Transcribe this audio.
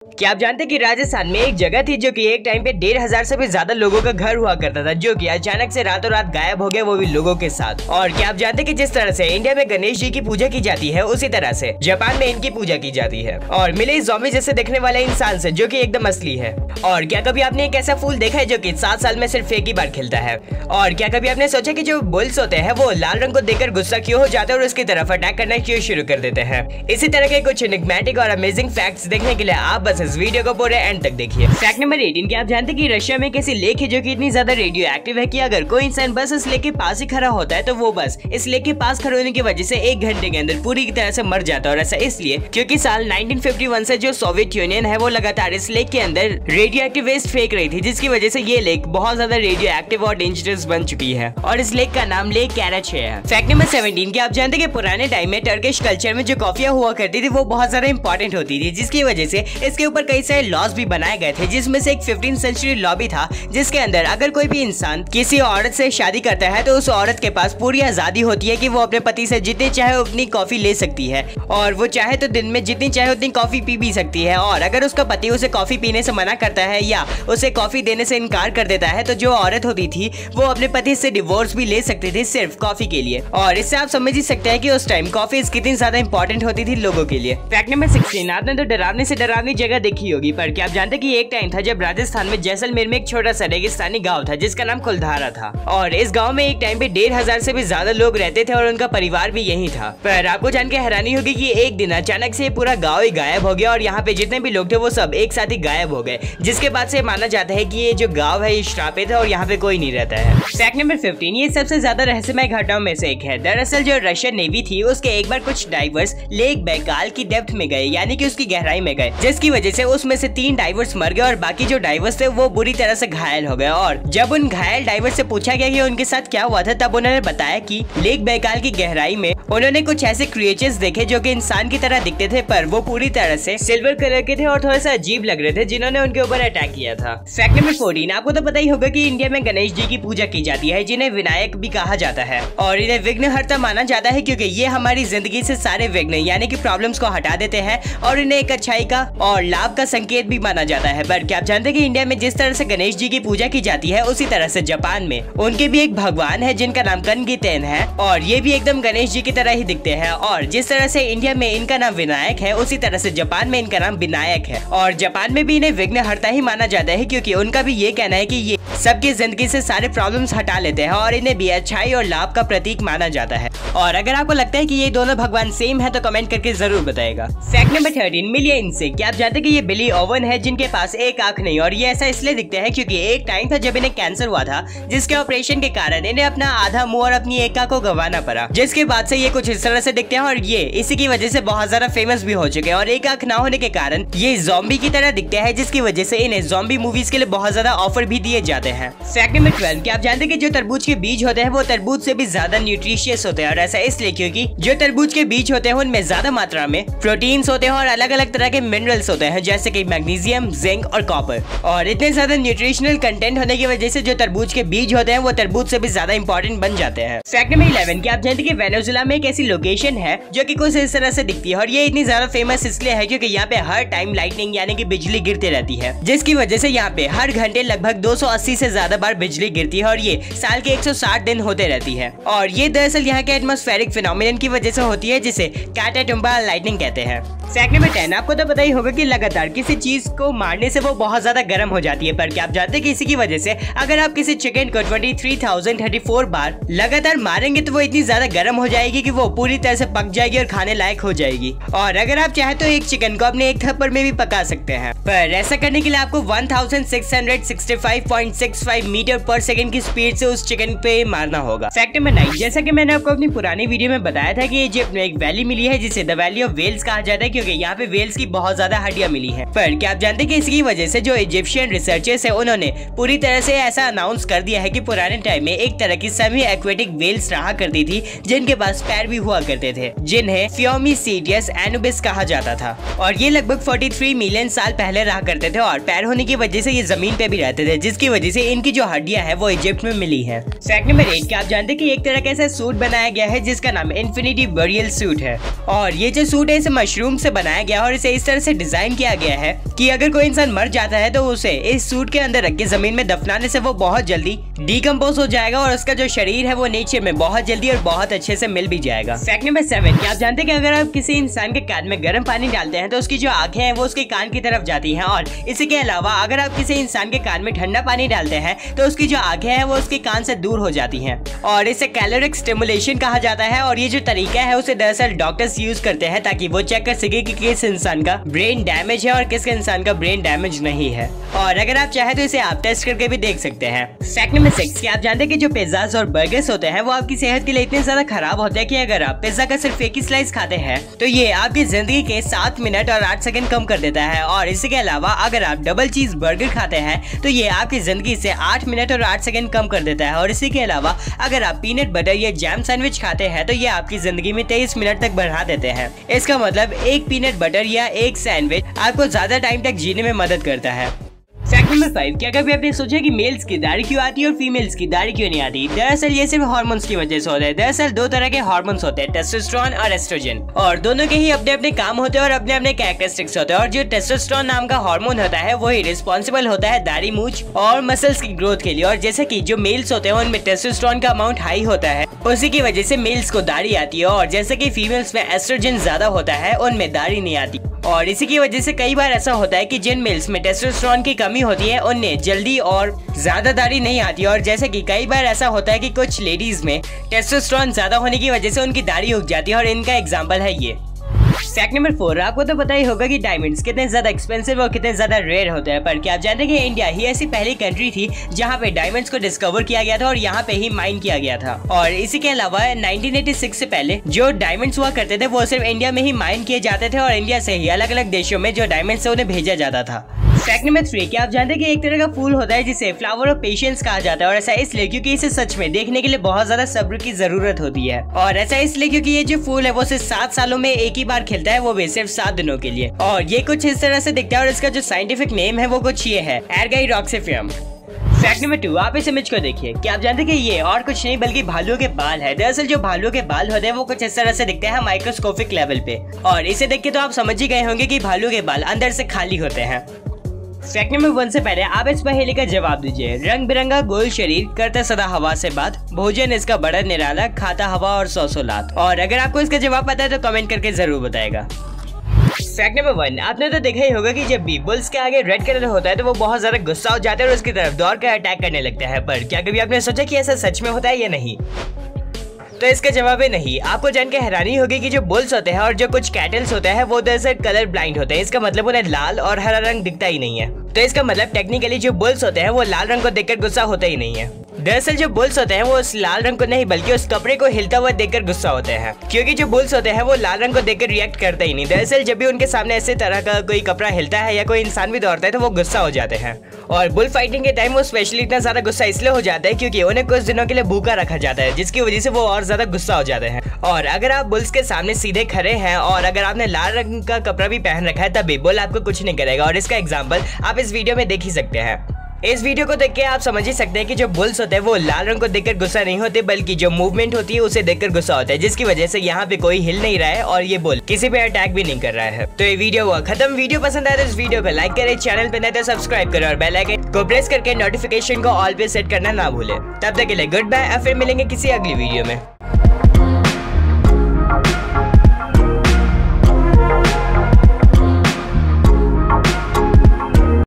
क्या आप जानते हैं कि राजस्थान में एक जगह थी जो कि एक टाइम पे 1500 से भी ज्यादा लोगों का घर हुआ करता था, जो कि अचानक से रातों रात गायब हो गया, वो भी लोगों के साथ। और क्या आप जानते हैं कि जिस तरह से इंडिया में गणेश जी की पूजा की जाती है, उसी तरह से जापान में इनकी पूजा की जाती है और मिले इस ज़ॉम्बी जैसे दिखने वाले इंसान से, जो कि एकदम असली है। और क्या कभी आपने एक ऐसा फूल देखा है जो कि 7 साल में सिर्फ एक ही बार खिलता है? और क्या कभी आपने सोचा कि जो बुल्स होते हैं वो लाल रंग को देखकर गुस्सा क्यों हो जाते हैं और उसकी तरफ अटैक करना क्यों शुरू कर देते हैं? इसी तरह के कुछ एनिग्मेटिक और अमेजिंग फैक्ट्स देखने के लिए आप बस इस वीडियो को पूरे एंड तक देखिए। फैक्ट नंबर 18, क्या आप जानते हैं कि रशिया में एक ऐसी लेक है जो कि इतनी ज्यादा रेडियो एक्टिव है कि अगर कोई इंसान बस इस लेक के पास ही खड़ा होता है तो वो बस इस लेक के पास खड़े होने की वजह से 1 घंटे के अंदर पूरी तरह से मर जाता है। और ऐसा इसलिए क्योंकि साल 1951 से जो सोवियत यूनियन है वो लगातार इस लेक के अंदर रेडियो एक्टिव वेस्ट फेंक रही थी, जिसकी वजह से ये लेक बहुत ज्यादा रेडियो एक्टिव और डेंजरस बन चुकी है और इस लेक का नाम लेक कैराचे है। फैक्ट नंबर 17, क्या आप जानते हैं कि पुराने टाइम में टर्किश कल्चर में जो कॉफियां हुआ करती थी वो बहुत ज्यादा इंपॉर्टेंट होती थी, जिसकी वजह से इसके ऊपर कई सारे लॉज भी बनाए गए थे, जिसमें से एक 15th सेंचुरी लॉ भी था जिसके अंदर अगर कोई भी इंसान किसी औरत से शादी करता है तो उस औरत के पास पूरी आजादी होती है कि वो अपने पति से जितनी चाहे उतनी कॉफी ले सकती है और वो चाहे तो दिन में जितनी चाहे उतनी कॉफी पी भी सकती है। और अगर उसका पति उसे कॉफी पीने से मना करता है या उसे कॉफी देने से इनकार कर देता है तो जो औरत होती थी वो अपने पति से डिवोर्स भी ले सकती थी सिर्फ कॉफी के लिए। और इससे आप समझ ही सकते हैं कि उस टाइम कॉफी कितनी ज्यादा इंपॉर्टेंट होती थी लोगों के लिए। फैक्ट नंबर 16, आपने तो डरावने से डरावनी जगह देखी होगी, पर क्या आप जानते हैं कि एक टाइम था जब राजस्थान में जैसलमेर में एक छोटा सा रेगिस्तानी गांव था जिसका नाम कुलधारा था। और इस गांव में एक टाइम पे 1500 से भी ज्यादा लोग रहते थे और उनका परिवार भी यही था। पर आपको जान के हैरानी होगी कि एक दिन अचानक से पूरा गांव ही गायब हो गया और यहाँ पे जितने भी लोग थे वो सब एक साथ ही गायब हो गए, जिसके बाद से माना जाता है कि ये जो गांव है ये श्रापित है और यहाँ पे कोई नहीं रहता है। फैक्ट नंबर 15, ये सबसे ज्यादा रहस्यमय घटनाओं में से एक है। दरअसल जो रशियन नेवी थी उसके एक बार कुछ डाइवर्स लेक बैकाल की डेप्थ में गए, यानी कि उसकी गहराई में गए, जिसकी वजह से उसमें से 3 डाइवर्स मर गए और बाकी जो डाइवर्स थे वो बुरी तरह से घायल हो गए। और जब उन घायल डाइवर्स से पूछा गया कि उनके साथ क्या हुआ था तब उन्होंने बताया कि लेक बैकाल की गहराई में उन्होंने कुछ ऐसे क्रिएचर्स देखे जो कि इंसान की तरह दिखते थे, पर वो पूरी तरह से सिल्वर कलर के थे और थोड़ा सा अजीब लग रहे थे, जिन्होंने उनके ऊपर अटैक किया था। फैक्ट नंबर 14, आपको तो पता ही होगा कि इंडिया में गणेश जी की पूजा की जाती है, जिन्हें विनायक भी कहा जाता है और इन्हें विघ्नहर्ता माना जाता है क्योंकि ये हमारी जिंदगी से सारे विघ्न यानी कि प्रॉब्लम्स को हटा देते हैं और इन्हें एक अच्छाई का और लाभ का संकेत भी माना जाता है। पर क्या आप जानते हैं कि इंडिया में जिस तरह से गणेश जी की पूजा की जाती है उसी तरह से जापान में उनके भी एक भगवान है जिनका नाम कनगितेन है और ये भी एकदम गणेश जी की तरह ही दिखते हैं। और जिस तरह से इंडिया में इनका नाम विनायक है उसी तरह से जापान में इनका नाम विनायक है और जापान में भी इन्हें विघ्नहर्ता ही माना जाता है क्योंकि उनका भी ये कहना है कि ये सबकी जिंदगी से सारे प्रॉब्लम्स हटा लेते हैं और इन्हें भी अच्छाई और लाभ का प्रतीक माना जाता है। और अगर आपको लगता है कि ये दोनों भगवान सेम है तो कमेंट करके जरूर बताएगा। फैक्ट नंबर 13, मिलिए इनसे, क्या आप जानते हैं कि ये बिली ओवन है जिनके पास एक आंख नहीं और ये ऐसा इसलिए दिखते हैं क्योंकि एक टाइम था जब इन्हें कैंसर हुआ था, जिसके ऑपरेशन के कारण इन्हें अपना आधा मुंह और अपनी एक आंख को गंवाना पड़ा, जिसके बाद से ये कुछ इस तरह से दिखते हैं और ये इसी की वजह से बहुत ज्यादा फेमस भी हो चुके हैं। और एक आंख ना होने के कारण ये ज़ॉम्बी की तरह दिखते हैं, जिसकी वजह से इन्हें ज़ॉम्बी मूवीज के लिए बहुत ज्यादा ऑफर भी दिए जाते हैं। फैक्ट नंबर 12, क्या आप जानते हैं कि जो तरबूज के बीज होते हैं वो तरबूज से भी ज्यादा न्यूट्रिशियस होते हैं और ऐसा इसलिए क्योंकि जो तरबूज के बीज होते हैं उनमें ज्यादा मात्रा में प्रोटीन्स होते हैं और अलग अलग तरह के मिनरल्स होते हैं जैसे कि मैग्नीशियम, जिंक और कॉपर। और इतने ज्यादा न्यूट्रिशनल कंटेंट होने की वजह से जो तरबूज के बीज होते हैं वो तरबूज से भी ज्यादा इंपॉर्टेंट बन जाते हैं। फैक्ट नंबर 11, क्या आप जानते हैं कि वेनेजुएला में एक ऐसी लोकेशन है जो कि कुछ इस तरह से दिखती है और ये इतनी ज्यादा फेमस इसलिए है क्योंकि यहाँ पे हर टाइम लाइटनिंग यानी कि बिजली गिरती रहती है, जिसकी वजह से यहाँ पे हर घंटे लगभग 280 से ज्यादा बार बिजली गिरती है और ये साल के 160 दिन होते रहती है। और ये दरअसल यहाँ के एटमॉस्फेरिक फिनोमिनन की वजह से होती है जिसे कैटाटुम्बा लाइटनिंग कहते हैं। फैक्ट नंबर 10, आपको तो पता ही होगा कि लगातार किसी चीज को मारने से वो बहुत ज्यादा गर्म हो जाती है, पर क्या आप जानते हैं कि इसी की वजह से अगर आप किसी चिकन को 23,034 बार लगातार मारेंगे तो वो इतनी ज्यादा गर्म हो जाएगी कि वो पूरी तरह से पक जाएगी और खाने लायक हो जाएगी। और अगर आप चाहे तो एक चिकन को अपने एक थप्पड़ में भी पका सकते हैं, पर ऐसा करने के लिए आपको 1665.65 मीटर पर सेकंड की स्पीड से उस चिकन पे मारना होगा। फैक्ट नंबर 9, जैसा कि मैंने आपको अपनी पुरानी वीडियो में बताया था कि इजिप्ट में एक वैली मिली है जिसे द वैली ऑफ वेल्स कहा जाता है क्योंकि यहाँ पे वेल्स की बहुत ज्यादा हड्डियां मिली हैं। पर क्या आप जानते हैं कि इसकी वजह से जो इजिप्शियन रिसर्चर्स है उन्होंने पूरी तरह से ऐसा अनाउंस कर दिया है कि पुराने टाइम में एक तरह की सेमी एक्वेटिक वेल्स रहा करती थी जिनके पास पैर भी हुआ करते थे, जिन्हें फियोमीसीडियस एनुबिस कहा जाता था और ये लगभग 43 मिलियन साल पहले रहा करते थे और पैर होने की वजह से ये जमीन पे भी रहते थे, जिसकी वजह से इनकी जो हड्डियां है वो इजिप्ट में मिली है। फैक्ट नंबर 8, क्या आप जानते हैं कि एक तरह का ऐसा सूट बनाया गया है जिसका नाम इन्फिनिटी बरियल सूट है और ये जो सूट है इसे मशरूम से बनाया गया और इसे इस तरह से डिजाइन डिजाइन किया गया है कि अगर कोई इंसान मर जाता है तो उसे इस सूट के अंदर रख के जमीन में दफनाने से वो बहुत जल्दी डिकम्पोज हो जाएगा और उसका जो शरीर है वो नेचर में बहुत जल्दी और बहुत अच्छे से मिल भी जाएगा। फैक्ट नंबर 7, क्या आप जानते हैं कि अगर आप किसी इंसान के कान में गर्म पानी डालते हैं तो उसकी जो आंखें हैं वो उसके कान की तरफ जाती हैं, और इसी के अलावा अगर आप किसी इंसान के कान में ठंडा पानी डालते हैं तो उसकी जो आंखें हैं वो उसके कान से दूर हो जाती हैं, और इसे कैलोरिक स्टिमुलेशन कहा जाता है। और ये जो तरीका है उसे दरअसल डॉक्टर्स यूज करते हैं ताकि वो चेक कर सके कि किस इंसान का ब्रेन डैमेज है और किस इंसान का ब्रेन डैमेज नहीं है, और अगर आप चाहे तो इसे आप टेस्ट करके भी देख सकते हैं। फैक्ट नंबर 6, क्या आप जानते हैं कि जो पिज्जास और बर्गर्स होते हैं वो आपकी सेहत के लिए इतने ज्यादा खराब होते हैं कि अगर आप पिज्जा का सिर्फ एक ही स्लाइस खाते हैं तो ये आपकी जिंदगी के 7 मिनट और 8 सेकंड कम कर देता है, और इसी के अलावा अगर आप डबल चीज बर्गर खाते हैं तो ये आपकी जिंदगी से 8 मिनट और 8 सेकंड कम कर देता है, और इसी के अलावा अगर आप पीनट बटर या जैम सैंडविच खाते हैं तो ये आपकी जिंदगी में 23 मिनट तक बढ़ा देते हैं। इसका मतलब एक पीनट बटर या एक सैंडविच आपको ज्यादा टाइम तक जीने में मदद करता है। फैक्ट नंबर 5, क्या कभी आपने सोचा कि मेल्स की दाढ़ी क्यों आती है और फीमेल्स की दाढ़ी क्यों नहीं आती? दरअसल ये सिर्फ हार्मोन्स की वजह से होता है। दरअसल 2 तरह के हार्मोन्स होते हैं, टेस्टोस्टेरोन और एस्ट्रोजन, और दोनों के ही अपने अपने काम होते हैं और अपने अपने कैरेक्टरिस्टिक्स होते हैं। और जो टेस्टोस्टेरोन नाम का हार्मोन होता है वही रिस्पॉन्सिबल होता है दाढ़ी, मूंछ और मसल्स की ग्रोथ के लिए, और जैसे कि जो मेल्स होते हैं उनमें टेस्टोस्टेरोन का अमाउंट हाई होता है, उसी की वजह से मेल्स को दाढ़ी आती है, और जैसे कि फीमेल्स में एस्ट्रोजन ज्यादा होता है उनमें दाढ़ी नहीं आती। और इसी की वजह से कई बार ऐसा होता है कि जिन मेल्स में टेस्टोस्टेरोन की कमी होती है उनमें जल्दी और ज्यादा दाढ़ी नहीं आती, और जैसे कि कई बार ऐसा होता है कि कुछ लेडीज में टेस्टोस्टेरोन ज्यादा होने की वजह से उनकी दाढ़ी उग जाती है, और इनका एग्जांपल है ये। फैक्ट नंबर 4, आपको तो पता ही होगा कि डायमंड्स कितने ज्यादा एक्सपेंसिव और कितने ज्यादा रेयर होते हैं, पर क्या आप जानते हैं कि इंडिया ही ऐसी पहली कंट्री थी जहां पे डायमंड्स को डिस्कवर किया गया था और यहां पे ही माइन किया गया था। और इसी के अलावा 1986 से पहले जो डायमंड्स हुआ करते थे वो सिर्फ इंडिया में ही माइन किए जाते थे, और इंडिया से ही अलग अलग देशों में जो डायमंड्स है उन्हें भेजा जाता था। फैक्ट नंबर 3, क्या आप जानते हैं कि एक तरह का फूल होता है जिसे फ्लावर ऑफ पेशेंस कहा जाता है, और ऐसा इसलिए क्योंकि इसे सच में देखने के लिए बहुत ज्यादा सब्र की जरूरत होती है, और ऐसा इसलिए क्योंकि ये जो फूल है वो सिर्फ 7 सालों में एक ही बार खिलता है, वो भी सिर्फ 7 दिनों के लिए, और ये कुछ इस तरह से दिखता है, और इसका जो साइंटिफिक नेम है वो कुछ ये है, एर्गाइरोक्सिफियम। फैक्ट नंबर 2, आप इस इमेज को देखिए, क्या आप जानते हैं कि ये और कुछ नहीं बल्कि भालू के बाल है। दरअसल जो भालू के बाल होते हैं वो कुछ इस तरह से दिखते हैं माइक्रोस्कोपिक लेवल पे, और इसे देख के तो आप समझ ही गए होंगे कि भालू के बाल अंदर से खाली होते हैं। फैक्ट नंबर 1 से पहले आप इस पहेली का जवाब दीजिए। रंग बिरंगा गोल शरीर, करता सदा हवा से बात, भोजन इसका बड़ा निराला, खाता हवा और 100 लात। और अगर आपको इसका जवाब पता है तो कमेंट करके जरूर बताएगा। फैक्ट नंबर 1, आपने तो देखा ही होगा कि जब भी बुल्स के आगे रेड कलर होता है तो वो बहुत ज्यादा गुस्सा हो जाते हैं और उसकी तरफ दौड़ कर अटैक करने लगता है, पर क्या कभी आपने सोचा कि ऐसा सच में होता है या नहीं? तो इसका जवाब है नहीं। आपको जान के हैरानी होगी कि जो बुल्स होते हैं और जो कुछ कैटल्स होते हैं वो दरअसल कलर ब्लाइंड होते हैं। इसका मतलब उन्हें लाल और हरा रंग दिखता ही नहीं है। तो इसका मतलब टेक्निकली जो बुल्स होते हैं वो लाल रंग को देखकर गुस्सा होते ही नहीं है। दरअसल जो बुल्स होते हैं वो उस लाल रंग को नहीं बल्कि उस कपड़े को हिलता हुआ देखकर गुस्सा होते हैं, क्योंकि जो बुल्स होते हैं वो लाल रंग को देखकर रिएक्ट करते ही नहीं। दरअसल जब भी उनके सामने ऐसे तरह का कोई कपड़ा हिलता है या कोई इंसान भी दौड़ता है तो वो गुस्सा हो जाते हैं। और बुल फाइटिंग के टाइम वो स्पेशली इतना ज्यादा गुस्सा इसलिए हो जाता है क्योंकि उन्हें कुछ दिनों के लिए भूखा रखा जाता है, जिसकी वजह से वो और ज्यादा गुस्सा हो जाते हैं। और अगर आप बुल्स के सामने सीधे खड़े हैं और अगर आपने लाल रंग का कपड़ा भी पहन रखा है तब भी बुल आपको कुछ नहीं करेगा, और इसका एग्जाम्पल आप इस वीडियो में देख ही सकते हैं। इस वीडियो को देख के आप समझ ही सकते हैं कि जो बुल्स होते हैं वो लाल रंग को देखकर गुस्सा नहीं होते बल्कि जो मूवमेंट होती है उसे देखकर गुस्सा होता है, जिसकी वजह से यहाँ पे कोई हिल नहीं रहा है और ये बुल किसी पे अटैक भी नहीं कर रहा है। तो ये वीडियो हुआ खत्म। वीडियो पसंद आया तो इस वीडियो को लाइक करें, चैनल पे नए तो सब्सक्राइब करें और बेल आइकन को प्रेस करके नोटिफिकेशन को ऑल पे सेट करना ना भूले। तब तक के लिए गुड बाय, फिर मिलेंगे किसी अगली वीडियो में।